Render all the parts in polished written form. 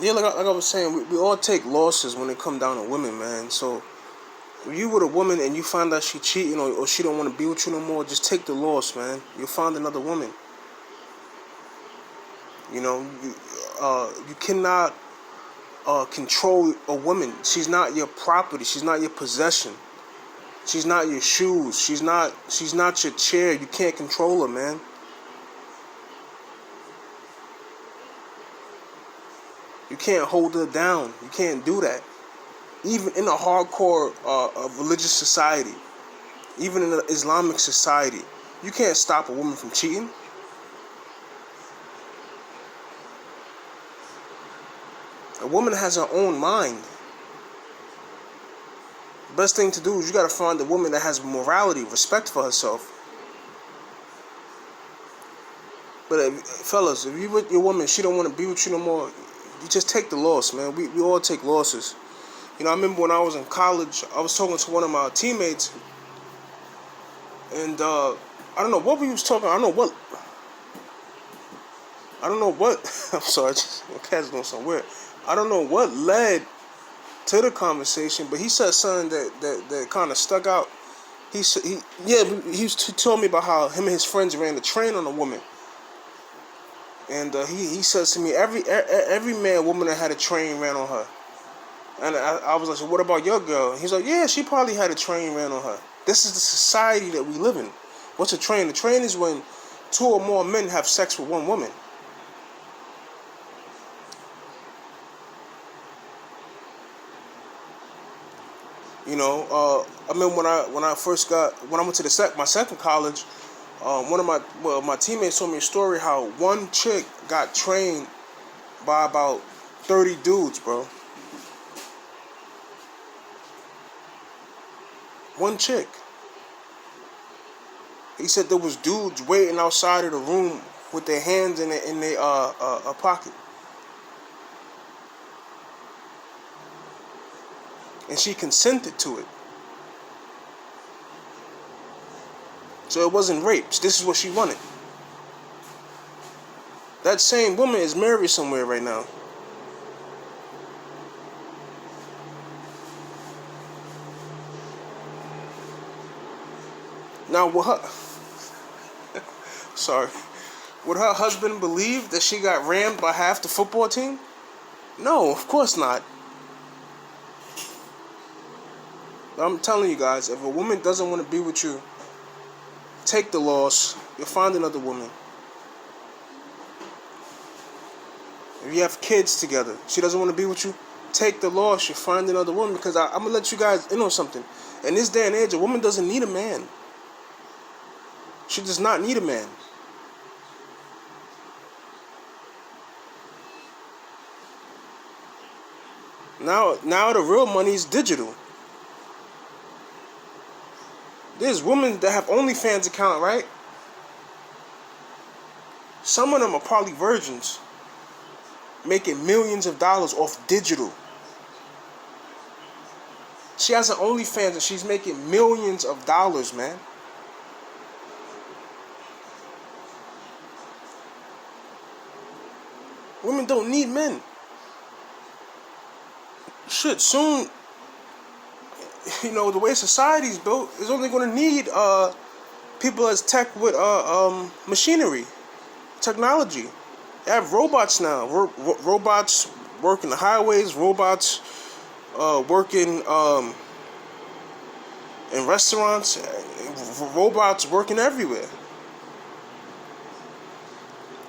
Yeah, like I was saying, we all take losses when it come down to women, man. So if you with a woman and you find out she cheating or she don't want to be with you no more, just take the loss, man. You'll find another woman. You cannot control a woman. She's not your property. She's not your possession. She's not your shoes. She's not your chair. You can't control her, man. You can't hold her down. You can't do that. Even in a hardcore religious society, even in an Islamic society, you can't stop a woman from cheating. A woman has her own mind. The best thing to do is you gotta find a woman that has morality, respect for herself. But fellas, if you with your woman, she don't want to be with you no more, you just take the loss, man. We all take losses. I remember when I was in college, I was talking to one of my teammates, and I don't know what we was talking. I don't know what. I'm sorry, my cat's going somewhere. I don't know what led to the conversation, but he said something that kind of stuck out. He told me about how him and his friends ran the train on a woman, and he says to me, every man, woman that had a train ran on her. And I was like, so what about your girl? He's like, yeah, she probably had a train ran on her. This is the society that we live in. What's a train? A train is when two or more men have sex with one woman. I mean, when I went to my second college, one of my teammates told me a story how one chick got trained by about 30 dudes, bro. One chick. He said there was dudes waiting outside of the room with their hands in their pocket, and she consented to it. So it wasn't rape. This is what she wanted. That same woman is married somewhere right now. Now, would her husband believe that she got rammed by half the football team? No, of course not. I'm telling you guys, if a woman doesn't want to be with you, take the loss. You'll find another woman. If you have kids together, she doesn't want to be with you, take the loss. You'll find another woman. Because I'm going to let you guys in on something. In this day and age, a woman doesn't need a man. She does not need a man. Now the real money is digital. There's women that have OnlyFans account, right? Some of them are probably virgins, making millions of dollars off digital. She has an OnlyFans and she's making millions of dollars, man. Women don't need men. Shit, soon, the way society's built is only going to need people as tech with machinery, technology. They have robots now. Robots working the highways. Robots working in restaurants. Robots working everywhere.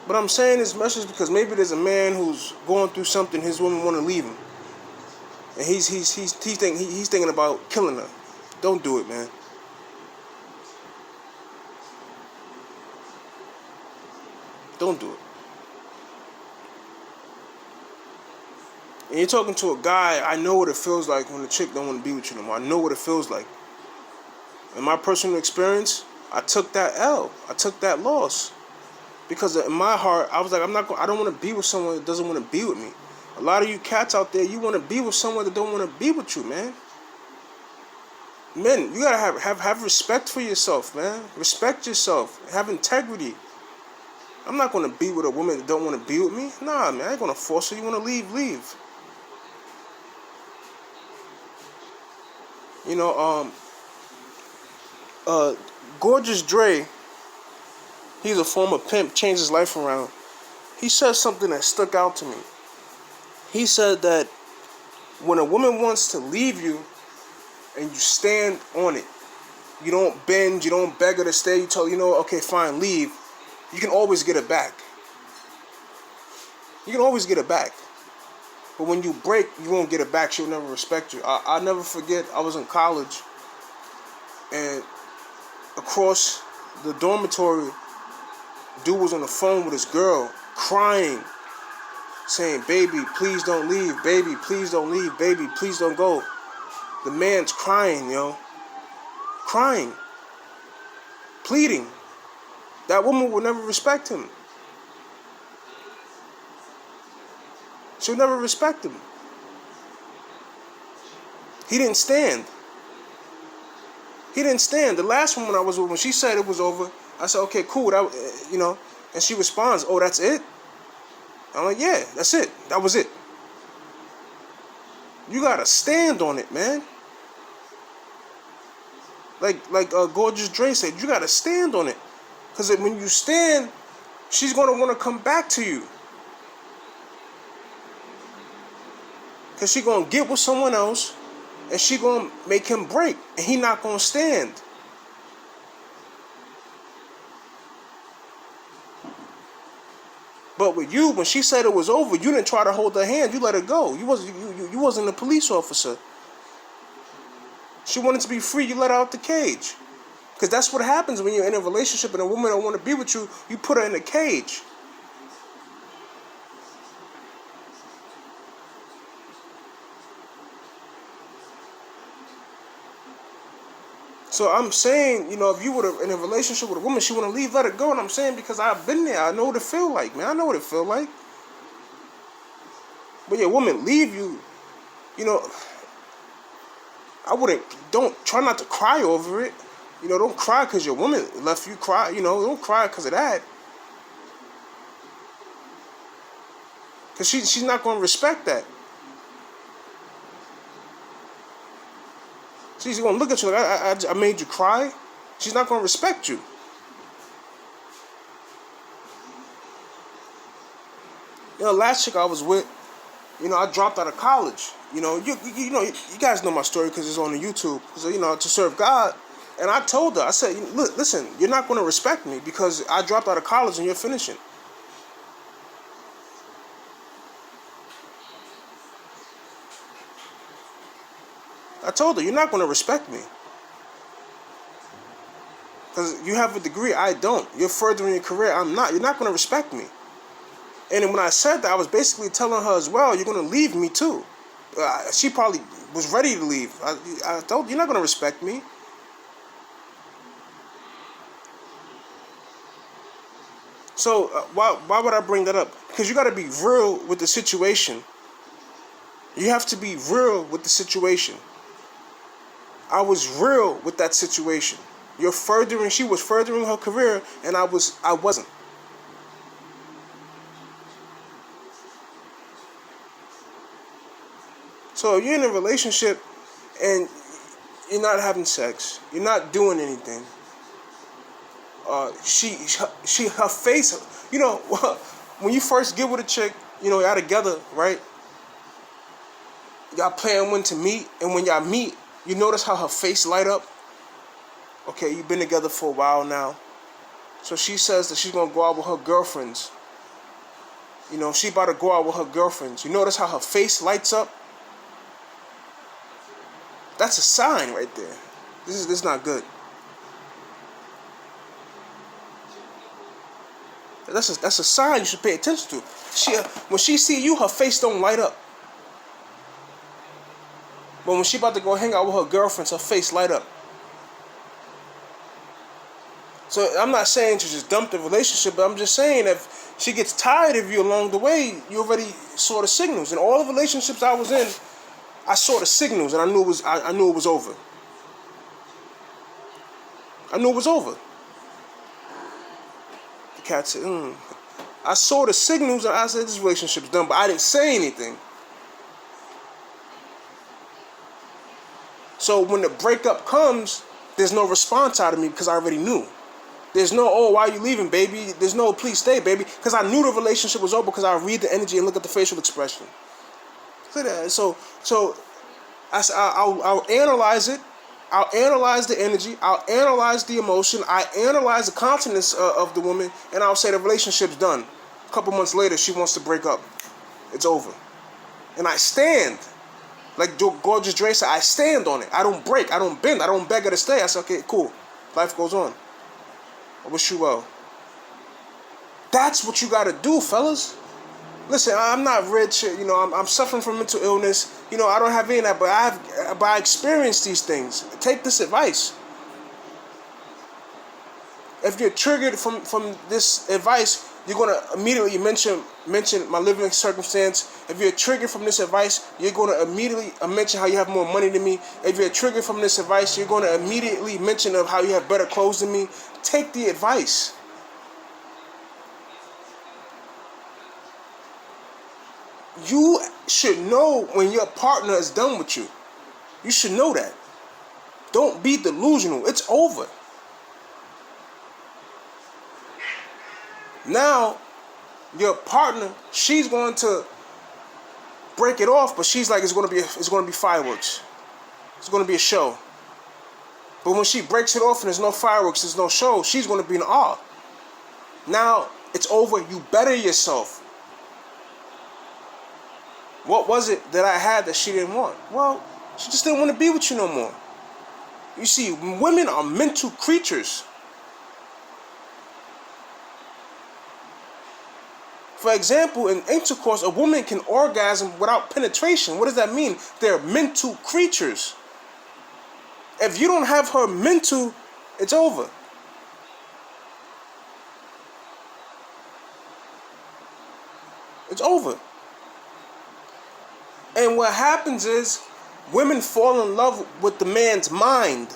But I'm saying this message because maybe there's a man who's going through something. His woman want to leave him, and he's thinking about killing her. Don't do it, man. Don't do it. And you're talking to a guy. I know what it feels like when the chick don't want to be with you no more. I know what it feels like. In my personal experience, I took that L. I took that loss. Because in my heart, I was like, I don't want to be with someone that doesn't want to be with me. A lot of you cats out there, you want to be with someone that don't want to be with you, man. Men, you gotta have respect for yourself, man. Respect yourself. Have integrity. I'm not gonna be with a woman that don't want to be with me. Nah, man, I ain't gonna force her. You wanna leave, leave. You know, Gorgeous Dre, he's a former pimp, changed his life around. He said something that stuck out to me. He said that when a woman wants to leave you and you stand on it, you don't bend, you don't beg her to stay, you tell her, okay, fine, leave, you can always get it back. You can always get it back. But when you break, you won't get it back. She'll never respect you. I'll never forget, I was in college, and across the dormitory, dude was on the phone with his girl, crying, saying, baby, please don't leave. Baby, please don't leave. Baby, please don't go. The man's crying, crying, pleading. That woman would never respect him. She'll never respect him. He didn't stand. He didn't stand. The last woman I was with, when she said it was over, I said, okay, cool. That, and she responds, oh, that's it? I'm like, yeah, that's it. That was it. You gotta stand on it, man. Like Gorgeous Dre said, you gotta stand on it. Because when you stand, she's gonna want to come back to you. Because she gonna get with someone else, and she gonna make him break, and he not gonna stand. But with you, when she said it was over, you didn't try to hold her hand. You let her go. You wasn't a police officer. She wanted to be free. You let her out the cage. Because that's what happens when you're in a relationship and a woman don't want to be with you. You put her in a cage. So I'm saying, if you were in a relationship with a woman, she want to leave, let her go. And I'm saying because I've been there. I know what it feel like, man. I know what it feel like. But your woman leave you, don't try not to cry over it. Don't cry because your woman left you. Cry, don't cry because of that. Because she's not going to respect that. She's going to look at you like, I made you cry. She's not going to respect you. Last chick I was with, I dropped out of college. You guys know my story because it's on the YouTube. So, to serve God. And I told her, I said, look, listen, you're not going to respect me because I dropped out of college and you're finishing. I told her, you're not going to respect me. Because you have a degree, I don't. You're furthering your career, I'm not. You're not going to respect me. And when I said that, I was basically telling her as well, you're going to leave me too. She probably was ready to leave. I told her, you're not going to respect me. So why would I bring that up? Because you got to be real with the situation. You have to be real with the situation. I was real with that situation. She was furthering her career, and I wasn't. So if you're in a relationship and you're not having sex, you're not doing anything. Her face, when you first get with a chick, y'all together, right? Y'all plan when to meet, and when y'all meet, you notice how her face light up. Okay, you've been together for a while now. So she says that she's gonna go out with her girlfriends. She about to go out with her girlfriends. You notice how her face lights up? That's a sign right there. This is not good. That's a sign you should pay attention to. When she see you, her face don't light up. But when she about to go hang out with her girlfriends, her face light up. So I'm not saying to just dump the relationship, but I'm just saying if she gets tired of you along the way, you already saw the signals. In all the relationships I was in, I saw the signals, and I knew it was over. I knew it was over. cat said, I saw the signals and I said this relationship's done, but I didn't say anything. So when the breakup comes, there's no response out of me because I already knew. There's no, oh, why are you leaving, baby? There's no, please stay, baby. Because I knew the relationship was over because I read the energy and look at the facial expression. So I'll analyze it. I'll analyze the energy. I'll analyze the emotion. I analyze the countenance of the woman, and I'll say the relationship's done. A couple months later, she wants to break up. It's over. And I stand. Like Gorgeous Dre said, I stand on it. I don't break. I don't bend. I don't beg her to stay. I say, okay, cool. Life goes on. I wish you well. That's what you got to do, fellas. Listen, I'm not rich. You know, I'm suffering from mental illness. You know, I don't have any of that, but I experienced these things. Take this advice. If you're triggered from this advice, you're gonna immediately mention my living circumstance. If you're triggered from this advice, you're gonna immediately mention how you have more money than me. If you're triggered from this advice, you're gonna immediately mention of how you have better clothes than me. Take the advice. You should know when your partner is done with you. You should know that. Don't be delusional. It's over. Now, your partner, she's going to break it off, but she's like, it's going to be fireworks. It's going to be a show. But when she breaks it off and there's no fireworks, there's no show, she's going to be in awe. Now, it's over. You better yourself. What was it that I had that she didn't want? Well, she just didn't want to be with you no more. You see, women are mental creatures. For example, in intercourse, a woman can orgasm without penetration. What does that mean? They're mental creatures. If you don't have her mental, it's over. It's over. And what happens is women fall in love with the man's mind.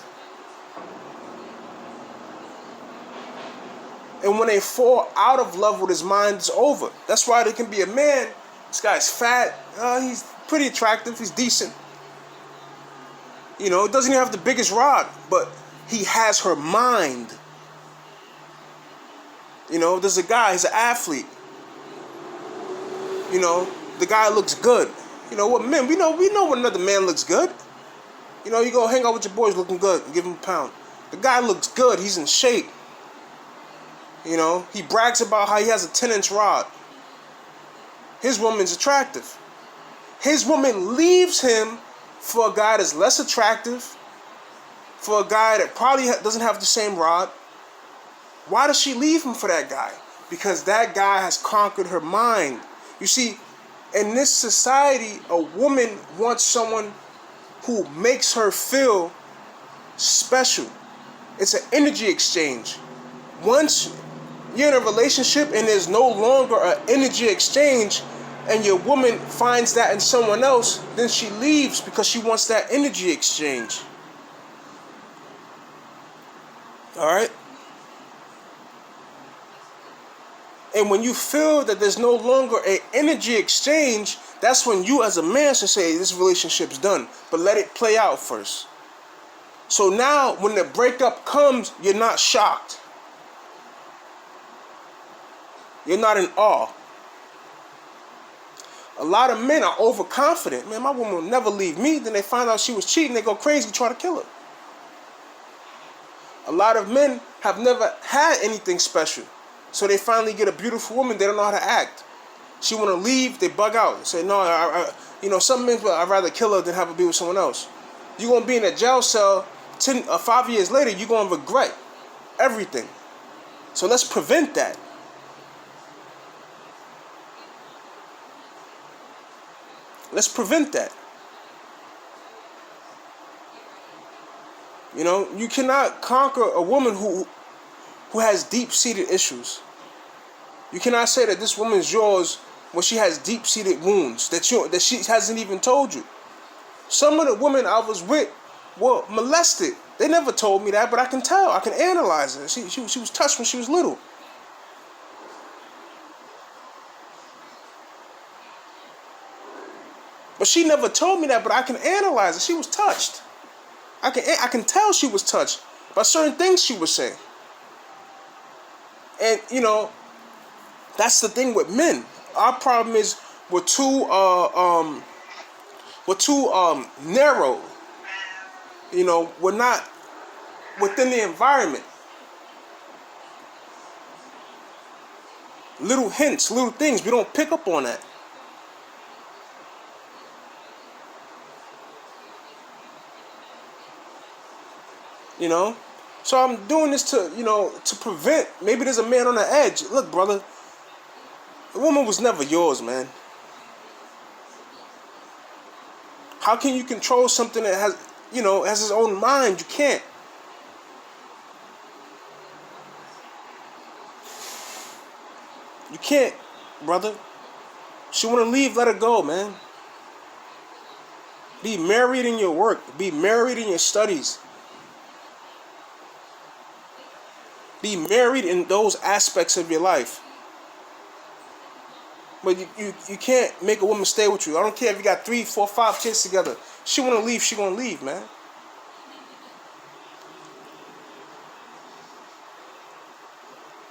And when they fall out of love with his mind, it's over. That's why there can be a man, this guy's fat, he's pretty attractive, he's decent. You know, doesn't even have the biggest rod, but he has her mind. You know, there's a guy, he's an athlete. You know, the guy looks good. You know what, men, we know when another man looks good. You know, you go hang out with your boys looking good and give him a pound. The guy looks good, he's in shape. You know, he brags about how he has a 10-inch rod. His woman's attractive. His woman leaves him for a guy that's less attractive, for a guy that probably doesn't have the same rod. Why does she leave him for that guy? Because that guy has conquered her mind. You see, in this society, a woman wants someone who makes her feel special. It's an energy exchange. Once you're in a relationship and there's no longer an energy exchange, and your woman finds that in someone else, then she leaves because she wants that energy exchange. Alright? And when you feel that there's no longer an energy exchange, that's when you as a man should say, this relationship's done. But let it play out first. So now, when the breakup comes, you're not shocked. You're not in awe. A lot of men are overconfident. Man, my woman will never leave me. Then they find out she was cheating. They go crazy, try to kill her. A lot of men have never had anything special. So they finally get a beautiful woman. They don't know how to act. She want to leave. They bug out. Say, no, you know, some men, I'd rather kill her than have her be with someone else. You're going to be in a jail cell 5 years later. You're going to regret everything. So let's prevent that. Let's prevent that. You know, you cannot conquer a woman who has deep-seated issues. You cannot say that this woman's yours when she has deep-seated wounds that she hasn't even told you. Some of the women I was with were molested. They never told me that, but I can tell. I can analyze it. She was touched when she was little. But she never told me that, but I can analyze it. She was touched. I can tell she was touched by certain things she would say. And that's the thing with men. Our problem is we're too narrow. We're not within the environment. Little hints, little things, we don't pick up on that. So I'm doing this to prevent. Maybe there's a man on the edge. Look, brother, the woman was never yours, man. How can you control something that has his own mind? You can't. You can't, brother. She want to leave, let her go, man. Be married in your work. Be married in your studies. Be married in those aspects of your life. But you can't make a woman stay with you. I don't care if you got 3, 4, 5 kids together. She want to leave, she gonna leave, man.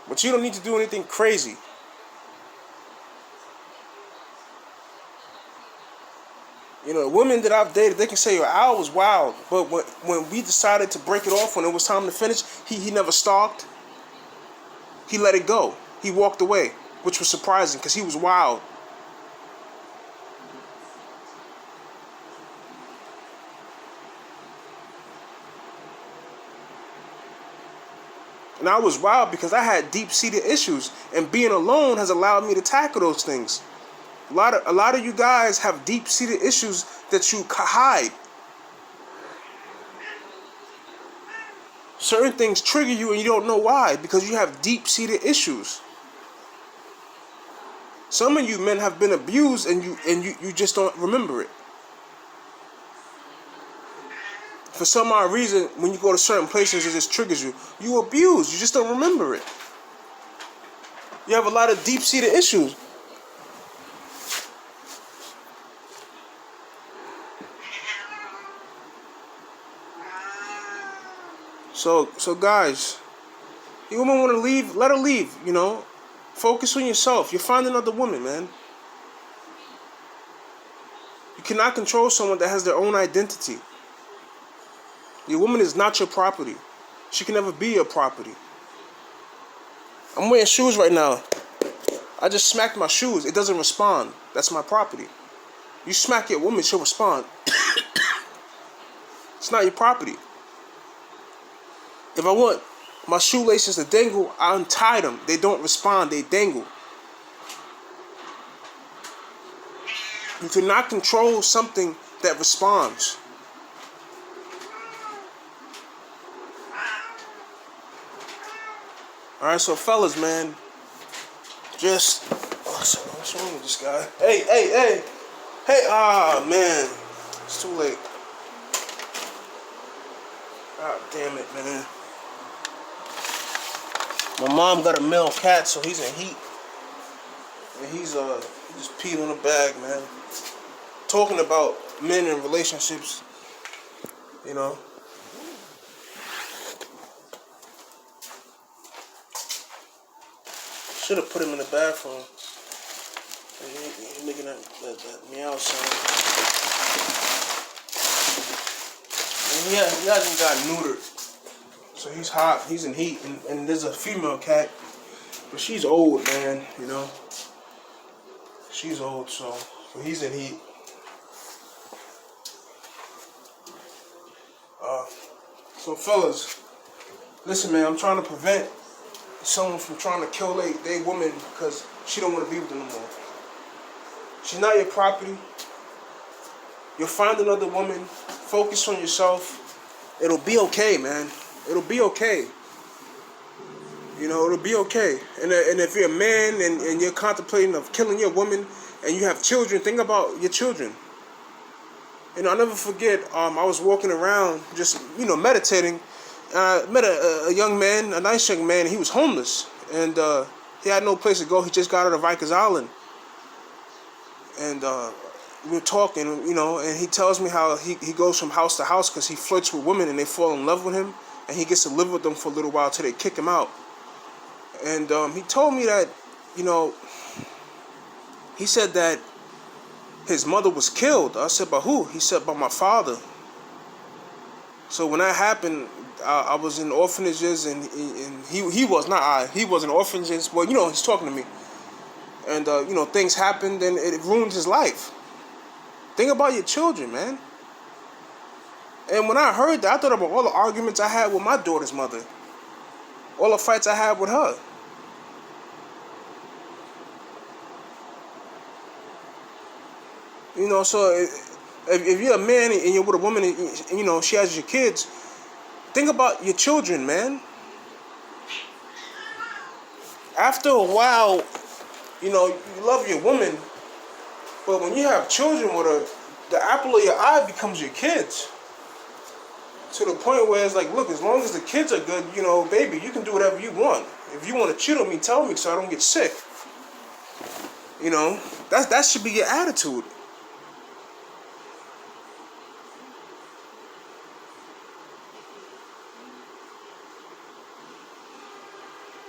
But you don't need to do anything crazy. Women that I've dated, they can say, Al was wild. But when we decided to break it off, when it was time to finish, he never stalked. He let it go. He walked away, which was surprising because he was wild. And I was wild because I had deep-seated issues, and being alone has allowed me to tackle those things. A lot of you guys have deep-seated issues that you hide. Certain things trigger you and you don't know why, because you have deep-seated issues. Some of you men have been abused and you just don't remember it. For some odd reason, when you go to certain places, it just triggers you. You abuse, you just don't remember it. You have a lot of deep-seated issues. So guys, you woman want to leave, let her leave, Focus on yourself. You're finding another woman, man. You cannot control someone that has their own identity. Your woman is not your property. She can never be your property. I'm wearing shoes right now. I just smacked my shoes. It doesn't respond. That's my property. You smack your woman, she'll respond. It's not your property. If I want my shoelaces to dangle, I untie them. They don't respond, they dangle. You cannot control something that responds. Alright, so fellas, man, what's wrong with this guy? Hey, man, it's too late. God damn it, man. My mom got a male cat, so he's in heat. And he just peed on the bag, man. Talking about men and relationships, Should have put him in the bathroom. He's making that meow sound. And he hasn't got neutered. So he's hot, he's in heat, and there's a female cat, but she's old, man, She's old, so he's in heat. So fellas, listen, man, I'm trying to prevent someone from trying to kill their woman because she don't want to be with them no more. She's not your property. You'll find another woman. Focus on yourself. It'll be okay, man. It'll be okay. It'll be okay. And if you're a man and you're contemplating of killing your woman and you have children, think about your children. I'll never forget, I was walking around just, meditating. I met a young man, a nice young man. He was homeless. And he had no place to go. He just got out of Rikers Island. And we're talking, and he tells me how he goes from house to house because he flirts with women and they fall in love with him, and he gets to live with them for a little while till they kick him out. And he told me that, he said that his mother was killed. I said, by who? He said, by my father. So when that happened, I was in orphanages, and he was not I. He was in orphanages. Well, he's talking to me, and things happened, and it ruined his life. Think about your children, man. And when I heard that, I thought about all the arguments I had with my daughter's mother, all the fights I had with her. So if you're a man and you're with a woman and she has your kids, think about your children, man. After a while, you love your woman, but when you have children with her, the apple of your eye becomes your kids. To the point where it's like, look, as long as the kids are good, baby, you can do whatever you want. If you want to cheat on me, tell me so I don't get sick. That should be your attitude.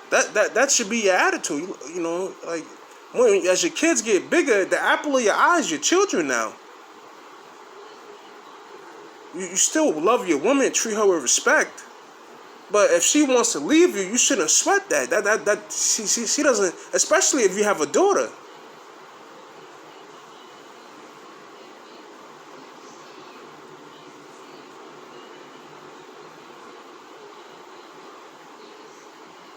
That should be your attitude. Like as your kids get bigger, the apple of your eye is your children now. You still love your woman, treat her with respect. But if she wants to leave you, you shouldn't sweat that. She doesn't, especially if you have a daughter.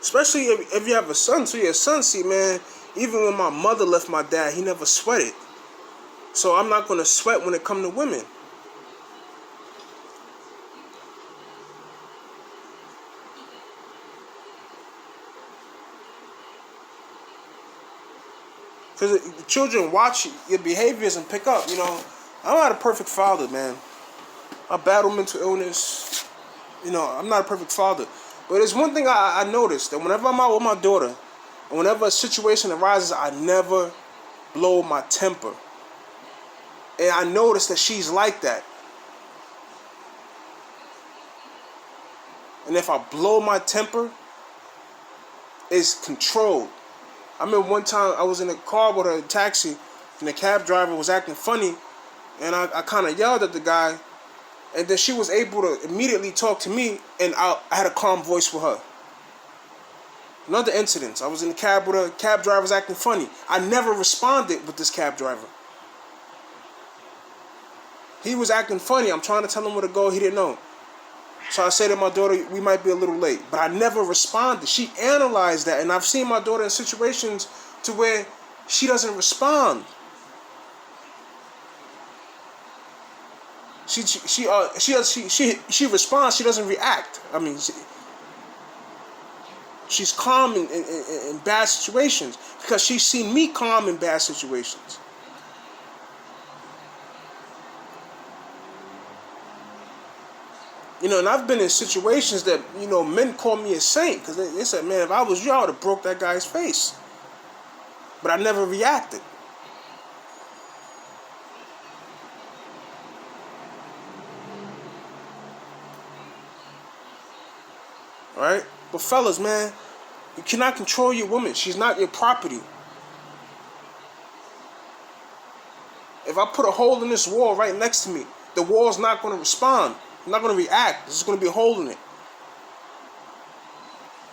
Especially if you have a son. So your son, see, man, even when my mother left my dad, he never sweated. So I'm not going to sweat when it comes to women. Because the children watch your behaviors and pick up, I'm not a perfect father, man. I battle mental illness. I'm not a perfect father. But there's one thing I noticed, that whenever I'm out with my daughter, and whenever a situation arises, I never blow my temper. And I noticed that she's like that. And if I blow my temper, it's controlled. I remember one time I was in a car with a taxi, and the cab driver was acting funny, and I kind of yelled at the guy, and then she was able to immediately talk to me, and I had a calm voice with her. Another incident, I was in the cab with a cab driver was acting funny. I never responded with this cab driver. He was acting funny. I'm trying to tell him where to go. He didn't know. So I said to my daughter, we might be a little late. But I never responded. She analyzed that. And I've seen my daughter in situations to where she doesn't respond. She responds. She doesn't react. I mean, she's calm in bad situations because she's seen me calm in bad situations. And I've been in situations that, men call me a saint because they said, man, if I was you, I would have broke that guy's face. But I never reacted. All right? But fellas, man, you cannot control your woman. She's not your property. If I put a hole in this wall right next to me, the wall's not going to respond. I'm not going to react. There's going to be a hole in it.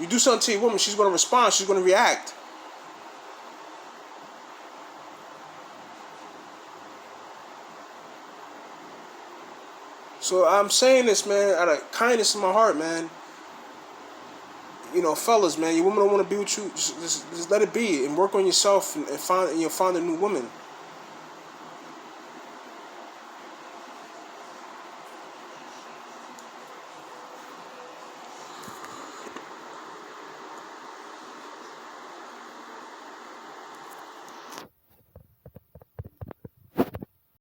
You do something to your woman, she's going to respond. She's going to react. So I'm saying this, man, out of kindness in my heart, man. Fellas, man, your woman don't want to be with you. Just let it be and work on yourself and you'll find a new woman.